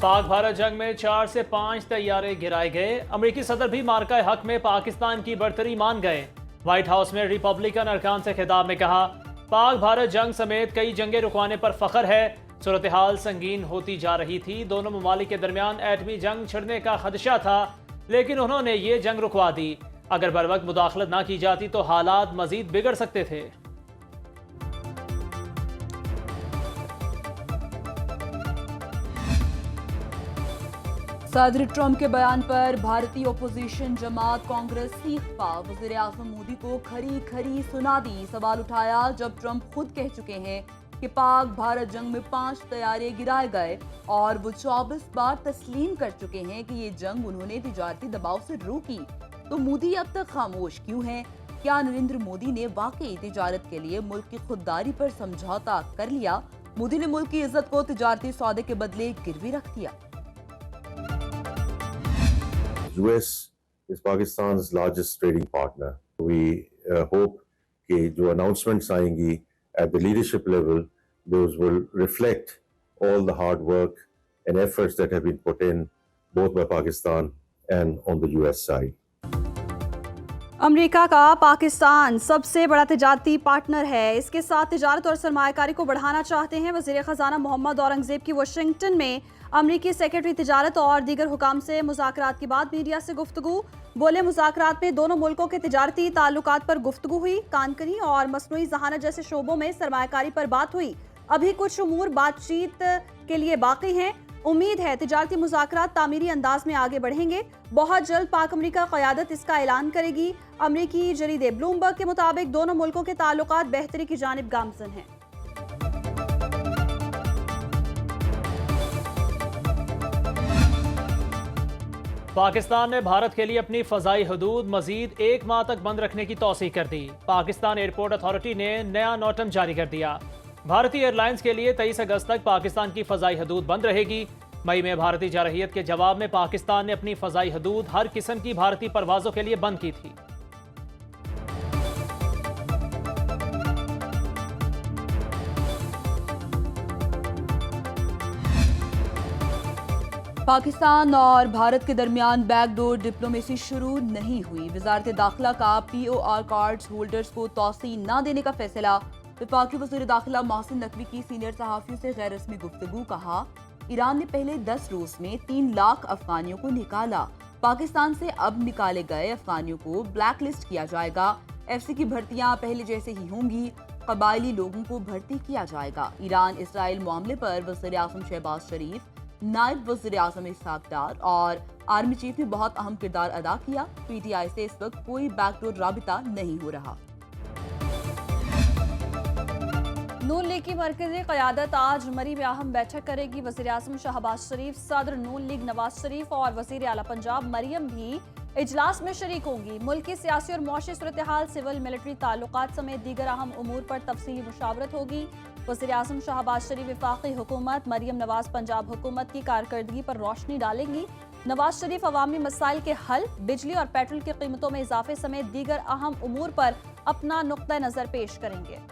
पाक भारत जंग में 4 से 5 तैयारे गिराए गए। अमेरिकी सदर भी मार्का हक में पाकिस्तान की बरतरी मान गए। व्हाइट हाउस में रिपब्लिकन अरकान से खिताब में कहा, पाक भारत जंग समेत कई जंगें रुकवाने पर फख्र है। सूरत हाल संगीन होती जा रही थी। दोनों ममालिक के दरमियान एटमी जंग छिड़ने का खदशा था, लेकिन उन्होंने ये जंग रुकवा दी। अगर बरवक्त मुदाखलत ना की जाती तो हालात मजीद बिगड़ सकते थे। सदर ट्रंप के बयान पर भारतीय ओपोजिशन जमात कांग्रेस सीख पा। वज़ीर आज़म मोदी को खरी खरी सुना दी। सवाल उठाया जब ट्रंप खुद कह चुके हैं कि पाक भारत जंग में 5 तैयारे गिराए गए और वो 24 बार तस्लीम कर चुके हैं कि ये जंग उन्होंने तिजारती दबाव से रोकी, तो मोदी अब तक खामोश क्यों हैं? क्या नरेंद्र मोदी ने वाकई तिजारत के लिए मुल्क की खुददारी पर समझौता कर लिया? मोदी ने मुल्क की इज्जत को तिजारती सौदे के बदले गिरवी रख दिया। US is Pakistan's largest trading partner. We hope कि जो announcements आएंगी at the leadership level, those will reflect all the hard work and efforts that have been put in both by Pakistan and on the US side. America का पाकिस्तान सबसे बड़ा तिजारती partner है। इसके साथ तिजारत और सरमायाकारी को बढ़ाना चाहते हैं। वज़ीर ख़ज़ाना मोहम्मद औरंगज़ेब की वाशिंगटन में अमरीकी सेक्रेटरी तिजारत और दीगर हुकाम से मुज़ाकरात के बाद मीडिया से गुफ्तगू। बोले, मुज़ाकरात में दोनों मुल्कों के तिजारती ताल्लुकात पर गुफ्तगू हुई। कानकनी और मसनूई ज़हानत जैसे शोबों में सरमायाकारी पर बात हुई। अभी कुछ उमूर बातचीत के लिए बाकी हैं। उम्मीद है तिजारती मुज़ाकरात तामीरी अंदाज में आगे बढ़ेंगे। बहुत जल्द पाक अमरीका क़यादत इसका ऐलान करेगी। अमरीकी जरीदे ब्लूमबर्ग के मुताबिक दोनों मुल्कों के ताल्लुकात बेहतरी की जानिब गामज़न हैं। पाकिस्तान ने भारत के लिए अपनी फ़ज़ाई हदूद मज़ीद 1 माह तक बंद रखने की तौसीक़ कर दी। पाकिस्तान एयरपोर्ट अथॉरिटी ने नया नोटम जारी कर दिया। भारतीय एयरलाइंस के लिए 23 अगस्त तक पाकिस्तान की फ़ज़ाई हदूद बंद रहेगी। मई में भारतीय जारहियत के जवाब में पाकिस्तान ने अपनी फ़ज़ाई हदूद हर किस्म की भारतीय परवाज़ों के लिए बंद की थी। पाकिस्तान और भारत के दरमियान बैकडोर डिप्लोमेसी शुरू नहीं हुई। वजारत दाखिला का POR कार्ड्स होल्डर्स को तौसीह न देने का फैसला। वफाकी वज़ीर दाखिला मोहसिन नकवी की सीनियर सहाफ़ियों से गैर रस्मी गुफ्तगू। कहा, ईरान ने पहले 10 रोज में 3 लाख अफगानियों को निकाला। पाकिस्तान से अब निकाले गए अफगानियों को ब्लैक लिस्ट किया जाएगा। FC की भर्तियां पहले जैसे ही होंगी। कबायली लोगों को भर्ती किया जाएगा। ईरान इसराइल मामले पर वज़ीर आज़म शहबाज शरीफ, नायब वज़ीर आज़म इसहाक डार और आर्मी चीफ ने बहुत अहम किरदार अदा किया। PTI से इस वक्त कोई बैकडोर राबिता नहीं हो रहा। नून लीग की मरकज़ी क़यादत आज मरी में अहम बैठक करेगी। वज़ीर आज़म शहबाज शरीफ, सदर नून लीग नवाज शरीफ और वज़ीर आला पंजाब मरियम भी इजलास में शरीक होंगी। मुल्क की सियासी और मुआशी सूरत हाल, सिविल मिलिट्री ताल्लुकात समेत दीगर अहम उमूर पर तफसीली मुशावरत होगी। वज़ीर आज़म शहबाज शरीफ वफाकी हुकूमत, मरियम नवाज पंजाब हुकूमत की कारकर्दगी पर रोशनी डालेंगी। नवाज शरीफ अवामी मसाइल के हल, बिजली और पेट्रोल की कीमतों में इजाफे समेत दीगर अहम उमूर पर अपना नुक्ता नज़र पेश करेंगे।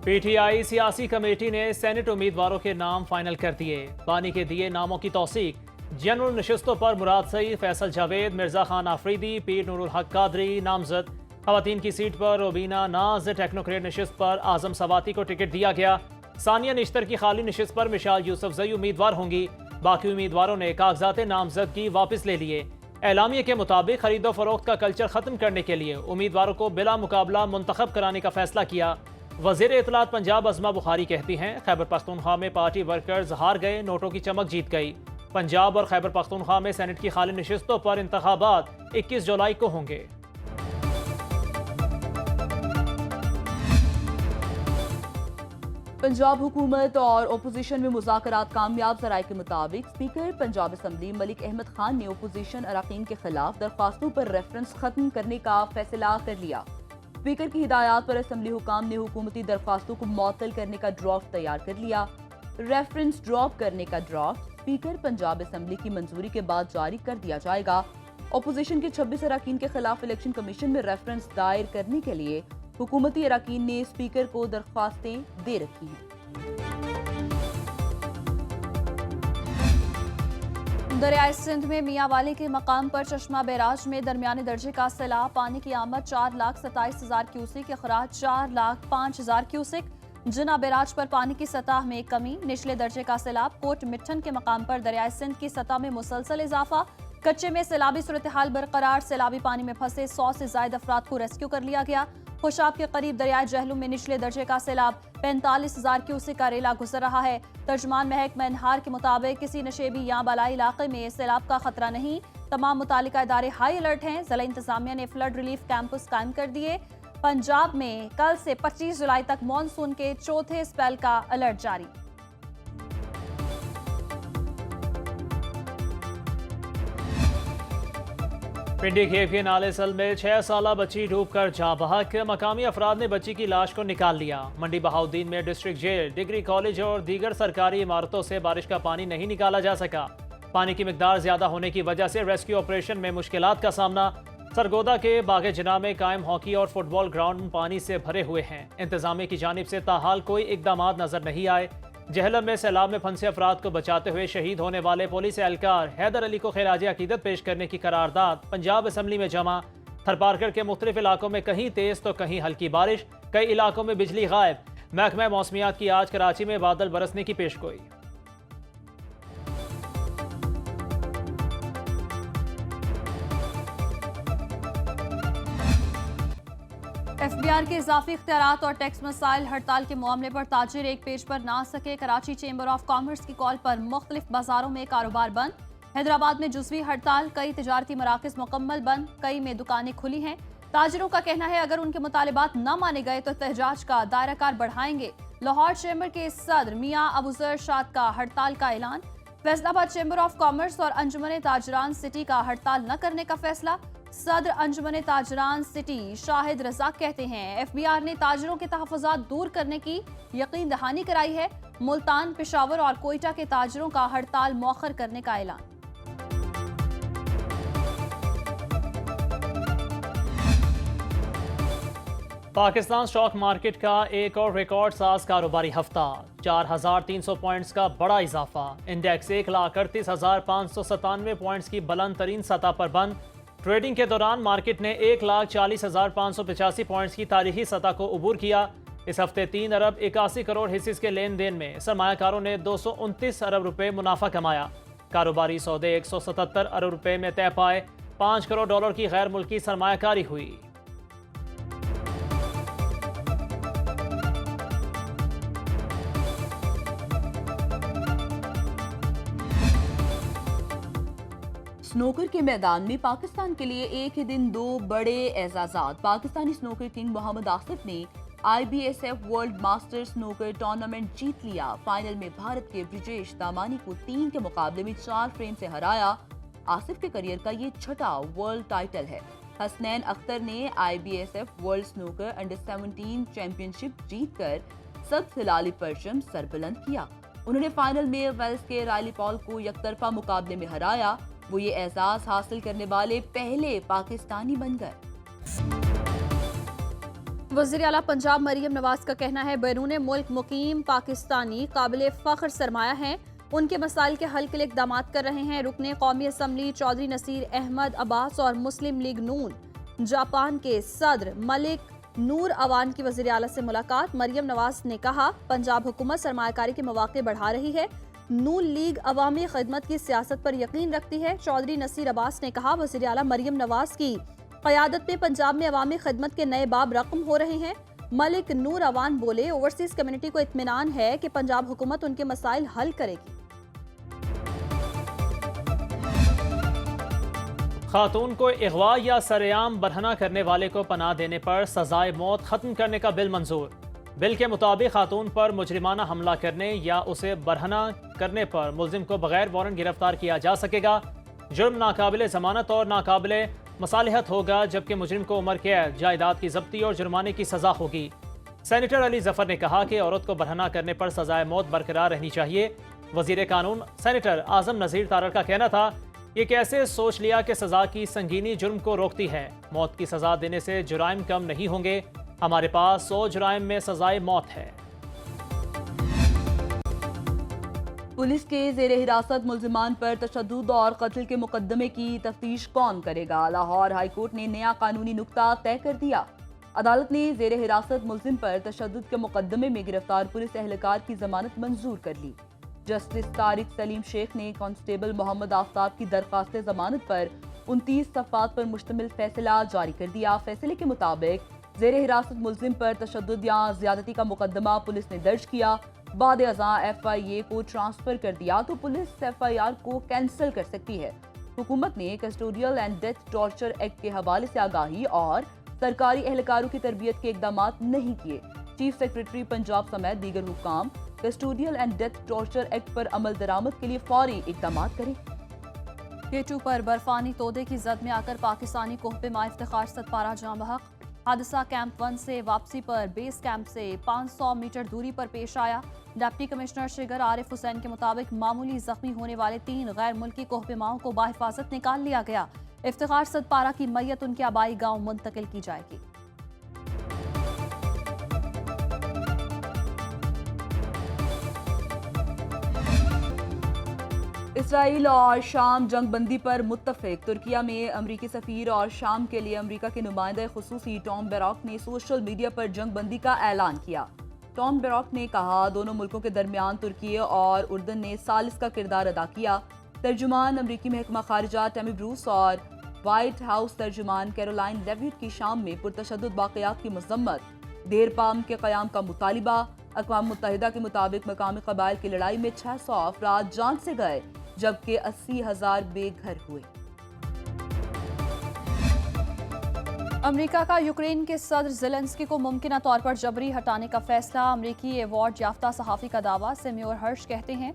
PTI सियासी कमेटी ने सेनेट उम्मीदवारों के नाम फाइनल कर दिए। बानी के दिए नामों की तौसीक। जनरल नशिस्तों पर मुराद सईद, फैसल जावेद, मिर्जा खान आफरीदी, पीर नूरुल हक कादरी नामजद। खवातीन की सीट पर रोबीना नाज, टेक्नोक्रेट नशिस्त पर आजम सवाती को टिकट दिया गया। सानिया निश्तर की खाली नशिस्त पर मिशाल यूसुफजई उम्मीदवार होंगी। बाकी उम्मीदवारों ने कागजात नामजदगी वापस ले लिए। एलामिया के मुताबिक खरीदो फरोख्त का कल्चर खत्म करने के लिए उम्मीदवारों को बिला मुकाबला मुंतखब कराने का फैसला किया। वज़ीर इत्तलात पंजाब अज़मा बुखारी कहती हैं, खैबर पख्तूनख्वा में पार्टी वर्कर्स हार गए, नोटों की चमक जीत गई। पंजाब और खैबर पख्तूनख्वा में सेनेट की खाली नशिस्तों पर इंतखाबात 21 जुलाई को होंगे। पंजाब हुकूमत और ओपोजिशन में मुज़ाकरात कामयाब। ज़राए के मुताबिक स्पीकर पंजाब असम्बली मलिक अहमद खान ने ओपोजिशन अरकान के खिलाफ दरख्वास्तों पर रेफरेंस खत्म करने का फैसला कर लिया। स्पीकर की हिदायत पर असम्बली हुकाम ने हुकूमती दरख्वास्तों को मुअत्तल करने का ड्राफ्ट तैयार कर लिया। रेफरेंस ड्रॉप करने का ड्राफ्ट स्पीकर पंजाब असम्बली की मंजूरी के बाद जारी कर दिया जाएगा। ओपोजिशन के 26 अरकान के खिलाफ इलेक्शन कमीशन में रेफरेंस दायर करने के लिए हुकूमती अरकान ने स्पीकर को दरख्वास्तें दे रखी हैं। दरियाए सिंध में मियाँ वाली के मकाम पर चश्मा बैराज में दरमियाने दर्जे का सैलाब, पानी की आमद 4,27,000 क्यूसेक, अखराज 4,05,000 क्यूसेक। जिना बैराज पर पानी की सतह में कमी, निचले दर्जे का सैलाब। कोट मिट्ठन के मकाम पर दरियाए सिंध की सतह में मुसलसल इजाफा, कच्चे में सैलाबी सूरत हाल बरकरार, सैलाबी पानी में फंसे 100 से ज्यादा अफराद को रेस्क्यू कर लिया गया। खुशाब के करीब दरियाए जहलुम में निचले दर्जे का सैलाब, 45,000 क्यूसेक का रेला गुजर रहा है। तर्जमान महकमा एनहार के मुताबिक किसी नशेबी या बालाई इलाके में सैलाब का खतरा नहीं। तमाम मुतालिका इदारे हाई अलर्ट हैं। जिला इंतजामिया ने फ्लड रिलीफ कैंपस कायम कर दिए। पंजाब में कल से 25 जुलाई तक मॉनसून के चौथे स्पेल का अलर्ट जारी। पिंडी खेप के नाले सल में 6 साला बच्ची डूबकर जाँ बहक, मकामी अफराद ने बच्ची की लाश को निकाल लिया। मंडी बहाउद्दीन में डिस्ट्रिक्ट जेल, डिग्री कॉलेज और दीगर सरकारी इमारतों से बारिश का पानी नहीं निकाला जा सका। पानी की मिकदार ज्यादा होने की वजह से रेस्क्यू ऑपरेशन में मुश्किलात का सामना। सरगोदा के बागे जना में कायम हॉकी और फुटबॉल ग्राउंड पानी से भरे हुए हैं। इंतजामिया की जानिब से ताहाल कोई इकदाम नजर नहीं आए। जहलम में सैलाब में फंसे अफराद को बचाते हुए शहीद होने वाले पुलिस एहलकार हैदर अली को खिराज अकीदत पेश करने की करारदाद पंजाब असम्बली में जमा। थरपारकर के मुख्तलिफ इलाकों में कहीं तेज तो कहीं हल्की बारिश, कई इलाकों में बिजली गायब। महकमा मौसमियात की आज कराची में बादल बरसने की पेशगोई। एफबीआर के इजाफी इख्तियारात और टैक्स मसाइल, हड़ताल के मामले पर ताजिर एक पेज पर ना आ सके। कराची चेंबर ऑफ कॉमर्स की कॉल पर मुख्तलिफ बाजारों में कारोबार बंद। हैदराबाद में जुज़वी हड़ताल, कई तिजारती मराकज़ मुकम्मल बंद, कई में दुकानें खुली हैं। ताजिरों का कहना है अगर उनके मुतालिबात न माने गए तो एहतजाज का दायरा कार बढ़ाएंगे। लाहौर चेंबर के सदर मियाँ अबूजर शाद का हड़ताल का ऐलान। फैसलाबाद चेंबर ऑफ कॉमर्स और अंजुमन ताजरान सिटी का हड़ताल न करने का फैसला। सदर अंजुमन ताजरान सिटी शाहिद रज़ाक कहते हैं एफबीआर ने ताजरों के तहफ़्फ़ुज़ात दूर करने की यकीन दहानी कराई है। मुल्तान, पेशावर और कोयटा के ताजरों का हड़ताल मौखर करने का ऐलान। पाकिस्तान स्टॉक मार्केट का एक और रिकॉर्ड साज कारोबारी हफ्ता, 4,300 पॉइंट्स का बड़ा इजाफा। इंडेक्स 1,38,597 पॉइंट्स की बुलंद तरीन सतह पर बंद। ट्रेडिंग के दौरान मार्केट ने 1,40,585 पॉइंट्स की तारीखी सतह को उबूर किया। इस हफ्ते 3 अरब 81 करोड़ हिस्से के लेन देन में सरमायाकारों ने 229 अरब रुपए मुनाफा कमाया। कारोबारी सौदे 177 अरब रुपए में तय पाए। 5 करोड़ डॉलर की गैर मुल्की सरमायाकारी हुई। स्नूकर के मैदान में पाकिस्तान के लिए एक ही दिन 2 बड़े एजाजात। पाकिस्तानी स्नूकर किंग मोहम्मद आसिफ ने IBSF world master snooker tournament जीत लिया। फाइनल में भारत के ब्रिजेश दामानी को 3 के मुकाबले में 4 फ्रेम से हराया। आसिफ के करियर का ये छठा वर्ल्ड टाइटल है। हसनैन अख्तर ने IBSF world snooker under 17 championship जीतकर सबसे लाली परचम सरबुलंद किया। उन्होंने फाइनल में वेल्स के रायली पॉल को यकतरफा मुकाबले में हराया। वो ये एजाज हासिल करने वाले पहले पाकिस्तानी बन गए। वज़ीर आला पंजाब मरियम नवाज का कहना है बैरून मुल्क मुकीम पाकिस्तानी काबिल फ़ख्र सरमाया हैं। उनके मसाइल के हल के लिए इक़दाम कर रहे हैं। रुकने कौमी असम्बली चौधरी नसीर अहमद अब्बास और मुस्लिम लीग नून जापान के सदर मलिक नूर अवान की वज़ीर आला से मुलाकात। मरियम नवाज ने कहा पंजाब हुकूमत सरमायाकारी के मौके बढ़ा रही है। नून लीग अवामी खिदमत की सियासत पर यकीन रखती है। चौधरी नसीर अब्बास ने कहा वज़ीर आला मरियम नवाज की क़यादत में पंजाब में अवामी खिदमत के नए बाब रकम हो रहे हैं। मलिक नूर अवान बोले ओवरसीज कम्युनिटी को इत्मीनान है कि पंजाब हुकूमत उनके मसाइल हल करेगी। खातून को अगवा या सरेआम बरहना करने वाले को पनाह देने पर सजाए मौत खत्म करने का बिल मंजूर। बिल के मुताबिक खातून पर मुजरिमाना हमला करने या उसे बरहना करने पर मुलजिम को बगैर वारंट गिरफ्तार किया जा सकेगा। जुर्म नाकाबिले जमानत और नाकाबिले मसालिहत होगा, जबकि मुजरिम को उम्र कैद, जायदाद की जब्ती और जुर्माने की सजा होगी। सेनेटर अली जफर ने कहा कि औरत को बरहना करने पर सजाए मौत बरकरार रहनी चाहिए। वजीर कानून सेनेटर आजम नज़ीर तारड़ का कहना था ये कैसे सोच लिया कि सजा की संगीनी जुर्म को रोकती है। मौत की सजा देने से जुराइम कम नहीं होंगे। हमारे पास 100 जुराइम में सजाए मौत है। पुलिस के जेर हिरासत मुल्जिमान पर तशद्दुद और कत्ल के मुकदमे की तफ्तीश कौन करेगा? लाहौर हाई कोर्ट ने नया कानूनी नुक्ता तय कर दिया। अदालत ने जेर हिरासत मुल्जिम पर तशद्दुद के मुकदमे में गिरफ्तार पुलिस एहलकार की जमानत मंजूर कर ली। जस्टिस तारिक सलीम शेख ने कांस्टेबल मोहम्मद आफ्ताब की दरख्वास्त जमानत पर 29 सफ़ात पर मुश्तमिल फैसला जारी कर दिया। फैसले के मुताबिक जेर हिरासत मुल्जिम पर तशद्दुद या ज्यादती का मुकदमा पुलिस ने दर्ज किया, बाद अज़ां FIA को ट्रांसफर कर दिया तो पुलिस FIR को कैंसिल कर सकती है। हुकूमत ने custodial and death torture act के हवाले से आगाही और सरकारी एहलकारों की तरबियत के इकदाम नहीं किए। चीफ सेक्रेटरी पंजाब समेत दीगर हुक्काम custodial and death torture act पर अमल दरामद के लिए फौरी इकदाम करें। K2 पर बर्फानी तोदे की जद में आकर पाकिस्तानी कोहपेमा इफ्तिखार सतपारा जाँ बहक। हादसा कैंप 1 से वापसी पर बेस कैंप से 500 मीटर दूरी पर पेश आया। डिप्टी कमिश्नर शिगर आरिफ हुसैन के मुताबिक मामूली जख्मी होने वाले 3 गैर मुल्की कोहपेमाओं को बाहिफाजत निकाल लिया गया। इफ्तिखार सतपारा की मैयत उनके आबाई गांव मुंतकिल की जाएगी। इसराइल और शाम जंगबंदी पर मुत्तफिक। तुर्किया में अमरीकी सफीर और शाम के लिए अमरीका के नुमाइंदा खुसूसी टॉम बैरॉक ने सोशल मीडिया पर जंगबंदी का ऐलान किया। टॉम बैरॉक ने कहा, दोनों मुल्कों के दरमियान तुर्की और उर्दन ने सालिस का किरदार अदा किया। तर्जुमान अमरीकी महकमा खारिजा टैमी ब्रूस और व्हाइट हाउस तर्जुमान कैरोलाइन लेविट की शाम में पुरतशद्दुद वाक़यात की मज़म्मत, देर पाम के क़याम का मुतालिबा। अक़वाम मुत्तहिदा के मुताबिक मकामी क़बाइल की लड़ाई में 600 अफराद जान से गए जबकि 80,000 बेघर हुए। अमेरिका का यूक्रेन के सदर ज़ेलेंस्की को मुमकिना तौर पर जबरी हटाने का फैसला। अमेरिकी अवार्ड याफ्ता सहाफ़ी का दावा। सेम्योर हर्ष कहते हैं,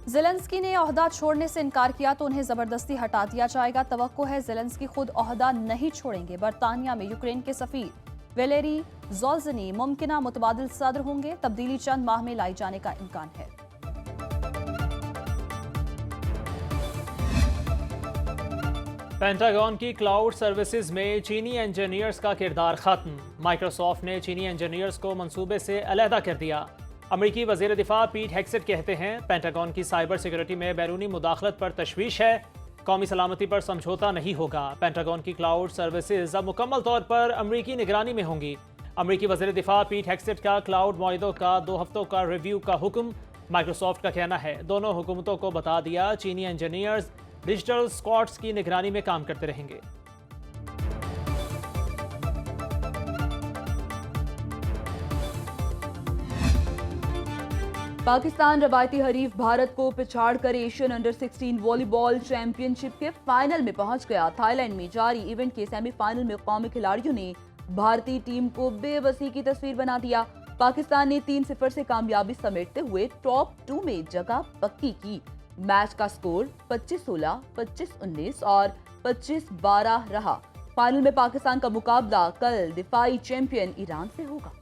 ज़ेलेंस्की ने ओहदा छोड़ने से इनकार किया तो उन्हें ज़बरदस्ती हटा दिया जाएगा। तवक्को है ज़ेलेंस्की खुद ओहदा नहीं छोड़ेंगे। बरतानिया में यूक्रेन के सफ़ीर वेलेरी ज़ोल्ज़नी मुमकिना मुतबादिल सदर होंगे। तब्दीली चंद माह में लाई जाने का इम्कान है। पेंटागन की क्लाउड सर्विसेज में चीनी इंजीनियर्स का किरदार खत्म। माइक्रोसॉफ्ट ने चीनी इंजीनियर्स को मंसूबे से अलहदा कर दिया। अमरीकी वज़ीर दिफा पीट हेग्सेट कहते हैं, पेंटागन की साइबर सिक्योरिटी में बैरूनी मुदाखलत पर तशवीश है, कौमी सलामती पर समझौता नहीं होगा। पेंटागन की क्लाउड सर्विसेज अब मुकम्मल तौर पर अमरीकी निगरानी में होंगी। अमरीकी वज़ीर दिफा पीट हेग्सेट का क्लाउड मुआहिदों का 2 हफ्तों का रिव्यू का हुक्म। माइक्रोसॉफ्ट का कहना है, दोनों हुकूमतों को बता दिया, चीनी इंजीनियर्स डिजिटल स्क्वाड्स की निगरानी में काम करते रहेंगे। पाकिस्तान रवायती हरीफ भारत को पिछाड़कर एशियन अंडर 16 वॉलीबॉल चैंपियनशिप के फाइनल में पहुंच गया। थाईलैंड में जारी इवेंट के सेमीफाइनल में कौमी खिलाड़ियों ने भारतीय टीम को बेबसी की तस्वीर बना दिया। पाकिस्तान ने 3-0 से कामयाबी समेटते हुए टॉप 2 में जगह पक्की की। मैच का स्कोर 25-16, 25-19 और 25-12 रहा। फाइनल में पाकिस्तान का मुकाबला कल दिफाई चैंपियन ईरान से होगा।